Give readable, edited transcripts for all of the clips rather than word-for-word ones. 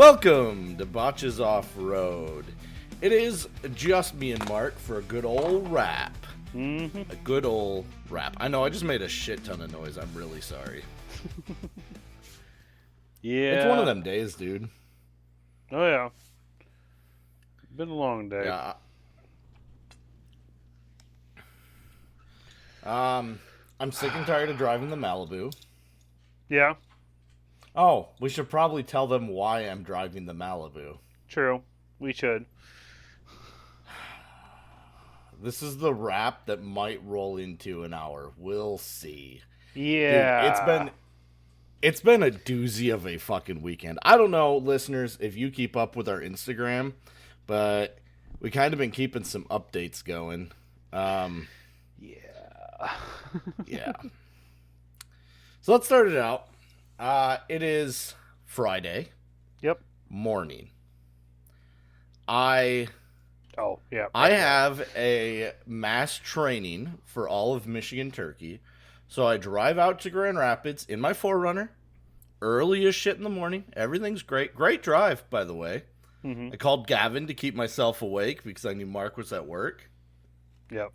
Welcome to Botches Off-Road. It is just me and Mark for a good old rap. Mm-hmm. A good old rap. I know, I just made a shit ton of noise. I'm really sorry. Yeah. It's one of them days, dude. Oh, yeah. Been a long day. Yeah. I'm sick and tired of driving the Malibu. Yeah, Oh, we should probably tell them why I'm driving the Malibu. true. We should. This is the rap that might roll into an hour. We'll see. Yeah. Dude, it's been a doozy of a fucking weekend. I don't know, listeners, if you keep up with our Instagram, but we kind of been keeping some updates going. Yeah. So let's start it out. It is Friday Yep. morning. Oh, yeah. I have a mass training for all of Michigan Turkey. So I drive out to Grand Rapids in my 4Runner, early as shit in the morning. Everything's great. Great drive, by the way. Mm-hmm. I called Gavin to keep myself awake because I knew Mark was at work. Yep.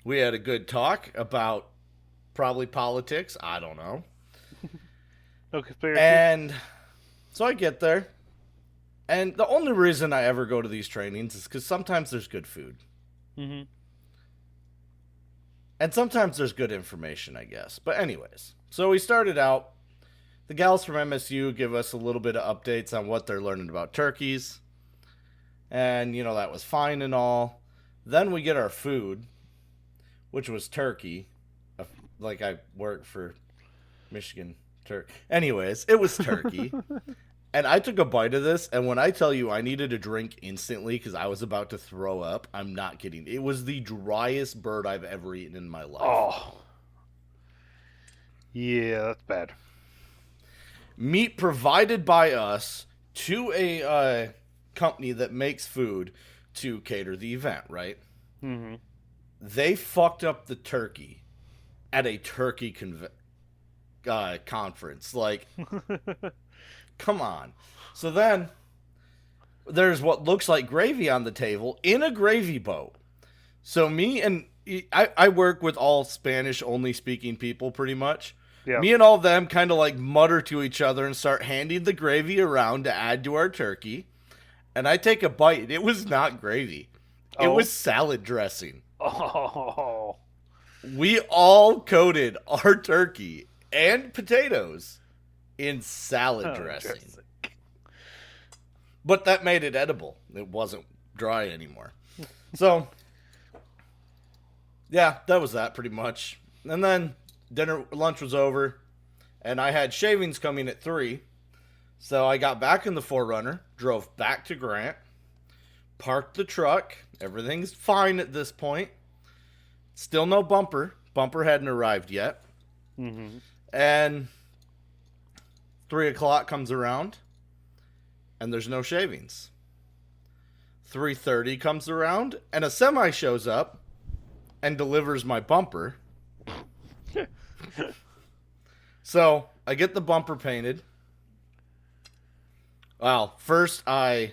We had a good talk about probably politics. I don't know. No conspiracy. And so I get there. And the only reason I ever go to these trainings is because sometimes there's good food. Mm-hmm. And sometimes there's good information, I guess. But anyways, so we started out. The gals from MSU give us a little bit of updates on what they're learning about turkeys. And, you know, that was fine and all. Then we get our food, which was turkey. Like I work for Michigan Turkey. Anyways, it was turkey. And I took a bite of this, and when I tell you I needed a drink instantly because I was about to throw up, I'm not kidding. It was the driest bird I've ever eaten in my life. Oh. Yeah, that's bad. Meat provided by us to a company that makes food to cater the event, right? Mm-hmm. They fucked up the turkey at a turkey conference. Like, come on. So then there's what looks like gravy on the table in a gravy boat. So me and I work with all Spanish only speaking people pretty much. Yeah. Me and all of them kind of like mutter to each other and start handing the gravy around to add to our turkey. And I take a bite. It was not gravy. It was salad dressing. Oh. We all coated our turkey and potatoes in salad dressing. But that made it edible. It wasn't dry anymore. So, yeah, that was that pretty much. And then lunch was over, and I had shavings coming at 3. So I got back in the 4Runner, drove back to Grant, parked the truck. Everything's fine at this point. Still no bumper. Bumper hadn't arrived yet. Mm-hmm. And 3 o'clock comes around, and there's no shavings. 3:30 comes around, and a semi shows up and delivers my bumper. So I get the bumper painted. Well, first I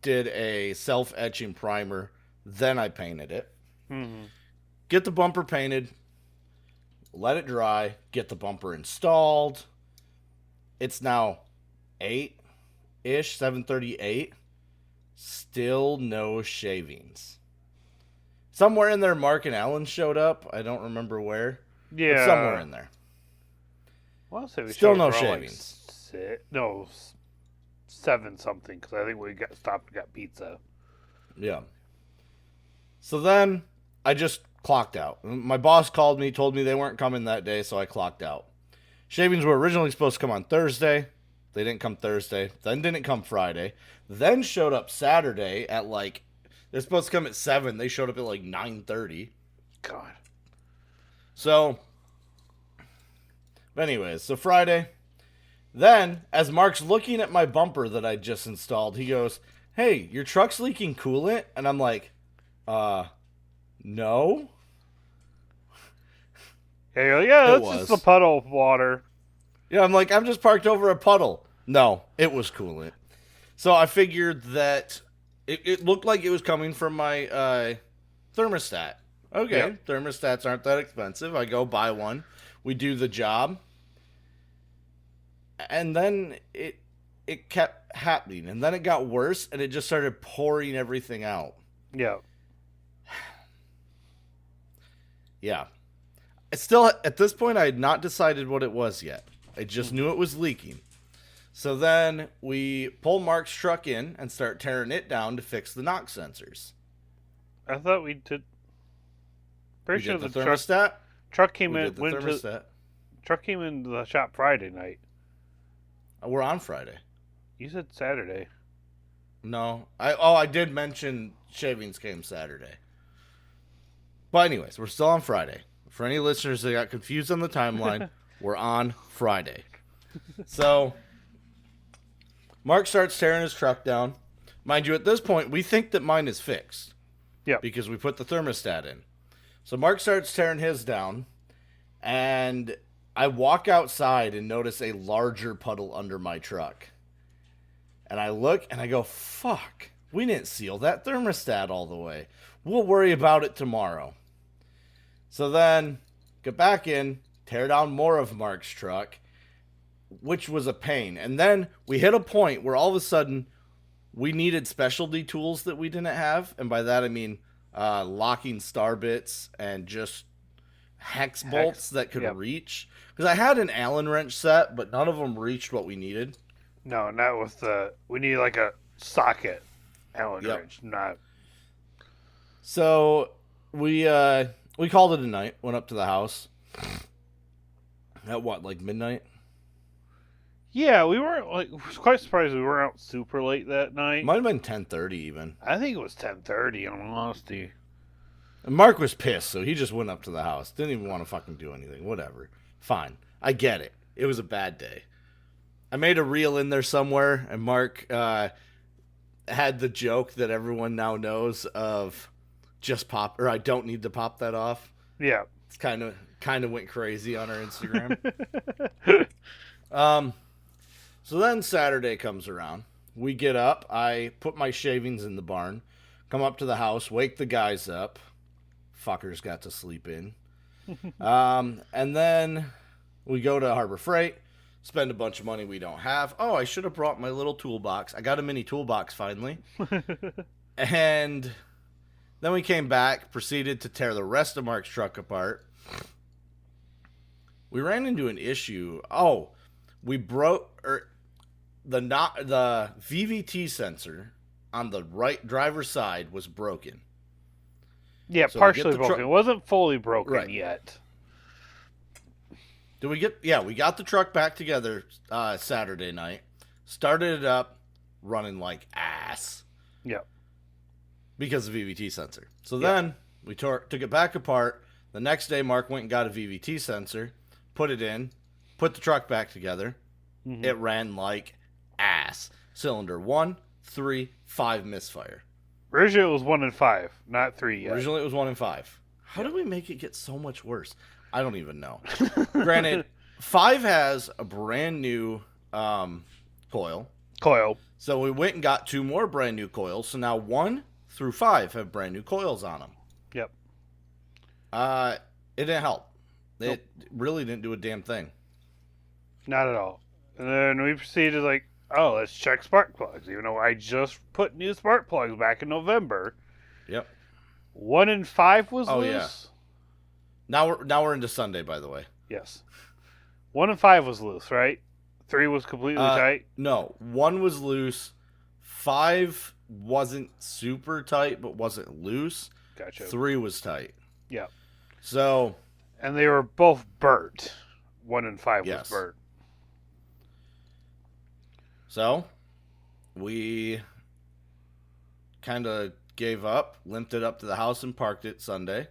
did a self-etching primer, then I painted it. Mm-hmm. Get the bumper painted, let it dry, get the bumper installed. It's now 8-ish, 7:38. Still no shavings. Somewhere in there, Mark and Alan showed up. I don't remember where. Yeah. But somewhere in there. Well, I'll say we Still showed no up around, shavings. Like 7 something, because I think we got stopped and got pizza. Yeah. So then I just clocked out. My boss called me, told me they weren't coming that day, so I clocked out. Shavings were originally supposed to come on Thursday. They didn't come Thursday. Then didn't come Friday. Then showed up Saturday at like, they're supposed to come at 7. They showed up at like 9:30. God. So, anyways, so Friday. Then, as Mark's looking at my bumper that I just installed, he goes, "Hey, your truck's leaking coolant?" And I'm like, no. Yeah, It that's was. just a puddle of water. Yeah, I'm like, I'm just parked over a puddle. No, it was coolant. So I figured that it looked like it was coming from my thermostat. Okay, Yep. thermostats aren't that expensive. I go buy one. We do the job. And then it kept happening. And then it got worse and it just started pouring everything out. Yep. Yeah. It's still at this point I had not decided what it was yet. I just knew it was leaking. So then we pull Mark's truck in and start tearing it down to fix the knock sensors. I thought we did. We Pretty sure did the the thermostat. truck came We in. did the Went to thermostat. truck came into the shop Friday night. We're on Friday. You said Saturday. No, I did mention shavings came Saturday. But anyways, we're still on Friday. For any listeners that got confused on the timeline, we're on Friday. So Mark starts tearing his truck down. Mind you, at this point, we think that mine is fixed. Yeah. Because we put the thermostat in. So Mark starts tearing his down, and I walk outside and notice a larger puddle under my truck. And I look and I go, fuck, we didn't seal that thermostat all the way. We'll worry about it tomorrow. So then, get back in, tear down more of Mark's truck, which was a pain. And then we hit a point where all of a sudden we needed specialty tools that we didn't have. And by that I mean locking star bits and just hex bolts that could reach. Because I had an Allen wrench set, but none of them reached what we needed. No, not with the. We need like a socket Allen wrench, not. So we called it a night. Went up to the house at what, like midnight? Yeah, we weren't like. I was quite surprised we weren't out super late that night. Might have been 10:30 even. I think it was 10:30. In all honesty. And Mark was pissed, so he just went up to the house. Didn't even want to fucking do anything. Whatever. Fine. I get it. It was a bad day. I made a reel in there somewhere, and Mark had the joke that everyone now knows of just pop, or I don't need to pop that off. Yeah. It's kind of went crazy on our Instagram. So then Saturday comes around. We get up. I put my shavings in the barn, come up to the house, wake the guys up. Fuckers got to sleep in. And then we go to Harbor Freight, spend a bunch of money we don't have. Oh, I should have brought my little toolbox. I got a mini toolbox finally. And then we came back, proceeded to tear the rest of Mark's truck apart. We ran into an issue. Oh, we broke the VVT sensor on the right driver's side was broken. Yeah, So partially broken. It wasn't fully broken yet. We got the truck back together Saturday night. Started it up, running like ass. Yep. Because of VVT sensor. So then we took it back apart. The next day, Mark went and got a VVT sensor, put it in, put the truck back together. Mm-hmm. It ran like ass. Cylinder 1, 3, 5 misfire. Originally it was 1 and 5, not 3 yet. Originally it was 1 and 5. How did we make it get so much worse? I don't even know. Granted, 5 has a brand new coil. So we went and got 2 more brand new coils. So now 1 through 5 have brand new coils on them. Yep. It didn't help. It really didn't do a damn thing. Not at all. And then we proceeded like, oh, let's check spark plugs. Even though I just put new spark plugs back in November. Yep. 1 and 5 was loose. Yeah. Now we're into Sunday, by the way. Yes. 1 and 5 was loose, right? 3 was completely tight? No. 1 was loose. 5 wasn't super tight, but wasn't loose. Gotcha. 3 was tight. Yeah. So. And they were both burnt. 1 and 5 was burnt. So, we kind of gave up, limped it up to the house and parked it Sunday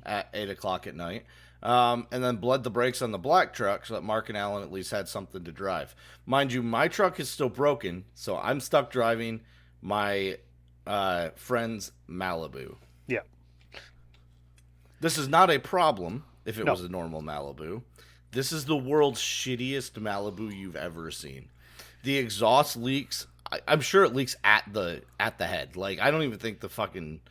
at 8 o'clock at night. And then bled the brakes on the black truck so that Mark and Alan at least had something to drive. Mind you, my truck is still broken, so I'm stuck driving my friend's Malibu. Yeah. This is not a problem if it was a normal Malibu. This is the world's shittiest Malibu you've ever seen. The exhaust leaks. I'm sure it leaks at the head. Like, I don't even think the fucking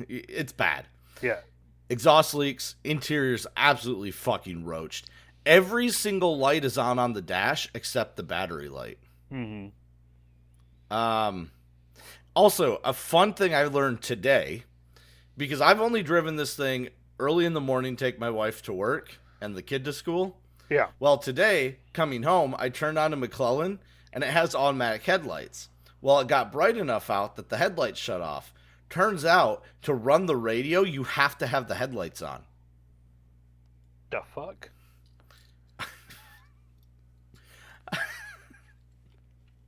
it's bad. Yeah. Exhaust leaks. Interior's absolutely fucking roached. Every single light is on the dash except the battery light. Mm-hmm. Also, a fun thing I learned today, because I've only driven this thing early in the morning, take my wife to work and the kid to school. Yeah. Well, today, coming home, I turned on a McClellan, and it has automatic headlights. Well, it got bright enough out that the headlights shut off. Turns out, to run the radio, you have to have the headlights on. The fuck?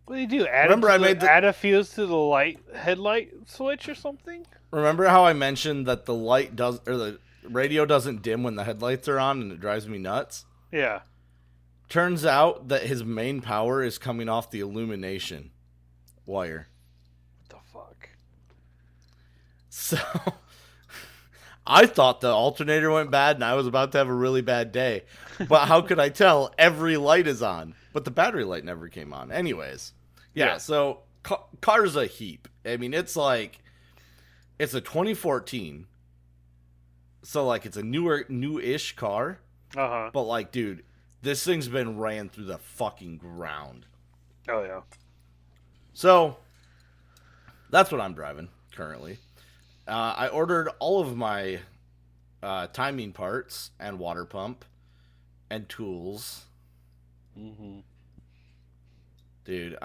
What do you do? Add a fuse to the headlight switch or something? Remember how I mentioned that the radio doesn't dim when the headlights are on, and it drives me nuts? Yeah. Turns out that his main power is coming off the illumination wire. What the fuck? So, I thought the alternator went bad and I was about to have a really bad day. But how could I tell? Every light is on. But the battery light never came on. Anyways. Yeah. So, car's a heap. I mean, it's a 2014. So, like, it's a new-ish car. Uh-huh. But, like, dude, this thing's been ran through the fucking ground. Oh, yeah. So, that's what I'm driving currently. I ordered all of my timing parts and water pump and tools. Mm-hmm. Dude,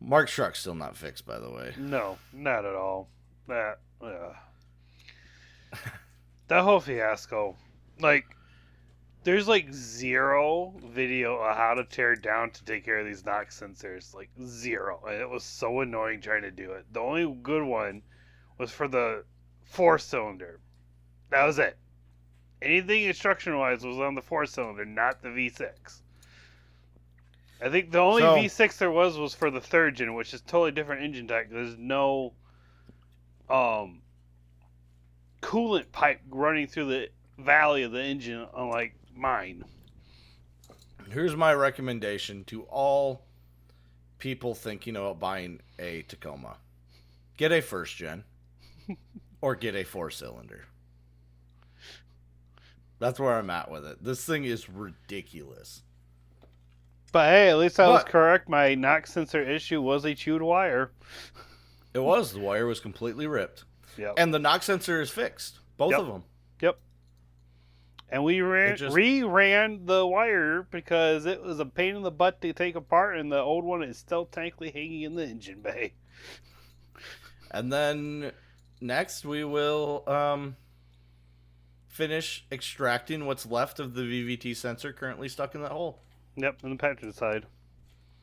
Mark's truck's still not fixed, by the way. No, not at all. That whole fiasco. Like, there's like zero video of how to tear it down to take care of these knock sensors. Like, zero. And it was so annoying trying to do it. The only good one was for the 4-cylinder. That was it. Anything instruction-wise was on the 4-cylinder, not the V6. I think the only V6 there was for the 3rd gen, which is totally different engine type. There's no coolant pipe running through the valley of the engine, unlike mine. Here's my recommendation to all people thinking about buying a Tacoma. Get a 1st gen or get a 4-cylinder. That's where I'm at with it. This thing is ridiculous. But hey, at least I was correct. My knock sensor issue was a chewed wire. It was. The wire was completely ripped. Yep. And the knock sensor is fixed. Both of them. Yep. And we re-ran the wire because it was a pain in the butt to take apart, and the old one is still tankly hanging in the engine bay. And then next we will finish extracting what's left of the VVT sensor currently stuck in that hole. Yep, on the passenger side.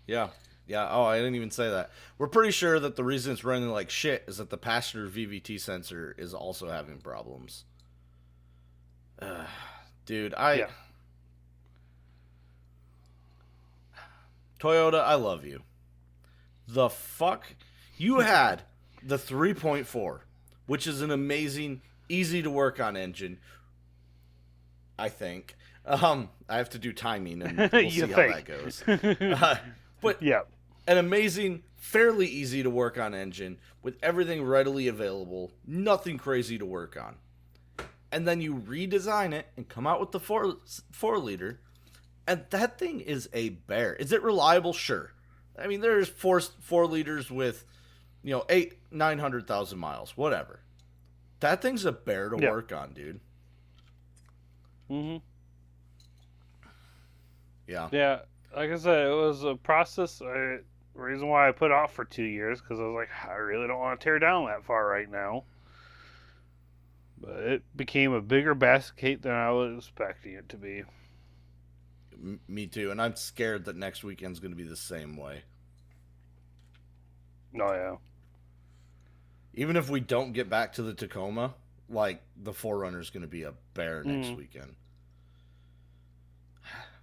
Yeah. Yeah. Oh, I didn't even say that. We're pretty sure that the reason it's running like shit is that the passenger VVT sensor is also having problems. Dude, Toyota, I love you. The fuck? You had the 3.4, which is an amazing, easy to work on engine, I think. I have to do timing, and we'll see how that goes. But yeah, an amazing, fairly easy to work on engine with everything readily available, nothing crazy to work on. And then you redesign it and come out with the 4-liter, and that thing is a bear. Is it reliable? Sure. I mean, there's 4-liters with, 900,000 miles, whatever. That thing's a bear to work on, dude. Mm-hmm. Yeah. Yeah, like I said, it was a process. Reason why I put it off for 2 years, because I was like, I really don't want to tear down that far right now. But it became a bigger basket case than I was expecting it to be. Me too, and I'm scared that next weekend's going to be the same way. Oh, yeah. Even if we don't get back to the Tacoma, like, the 4Runner's going to be a bear next weekend.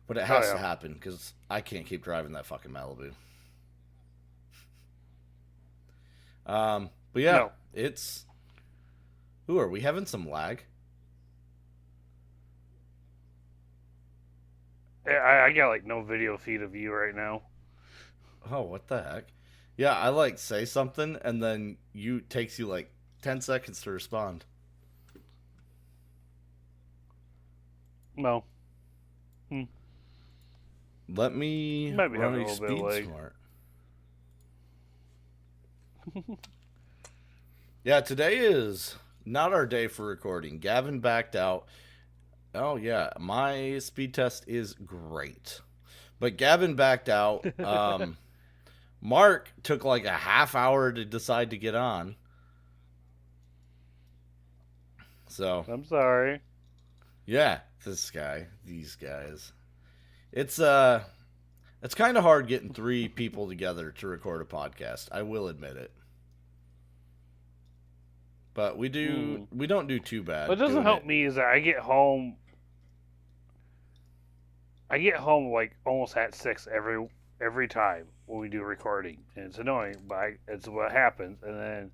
But it has to happen, because I can't keep driving that fucking Malibu. But yeah, it's... Ooh, are we having some lag? I got like no video feed of you right now. Oh, what the heck? Yeah, I like say something and then takes you like 10 seconds to respond. No. Let me Might be run having a a little bit of speed lag. smart. Yeah, today is not our day for recording. Gavin backed out. Oh yeah, my speed test is great. But Gavin backed out. Mark took like a half hour to decide to get on. So I'm sorry. yeah, these guys. It's kind of hard getting 3 people together to record a podcast. I will admit it. But we don't do too bad. What doesn't help me is that I get home like almost at 6 every time when we do recording, and it's annoying, but it's what happens. And then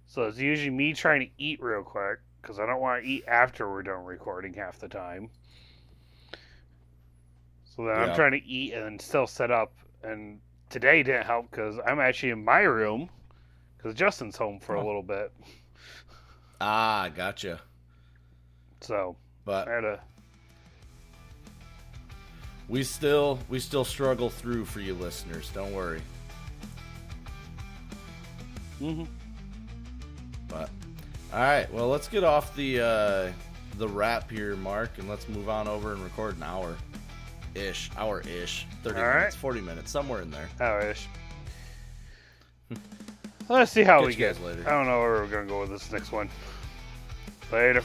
so it's usually me trying to eat real quick because I don't want to eat after we're done recording half the time. So then I'm trying to eat and then still set up. And today didn't help because I'm actually in my room because Justin's home for a little bit. Ah, gotcha. So, but I had to... we still struggle through for you listeners. Don't worry. But all right, well, let's get off the wrap here, Mark, and let's move on over and record an hour-ish, 30 minutes, 40 minutes, somewhere in there. Hour-ish. Let's see how we get. Later. I don't know where we're gonna go with this next one. Later.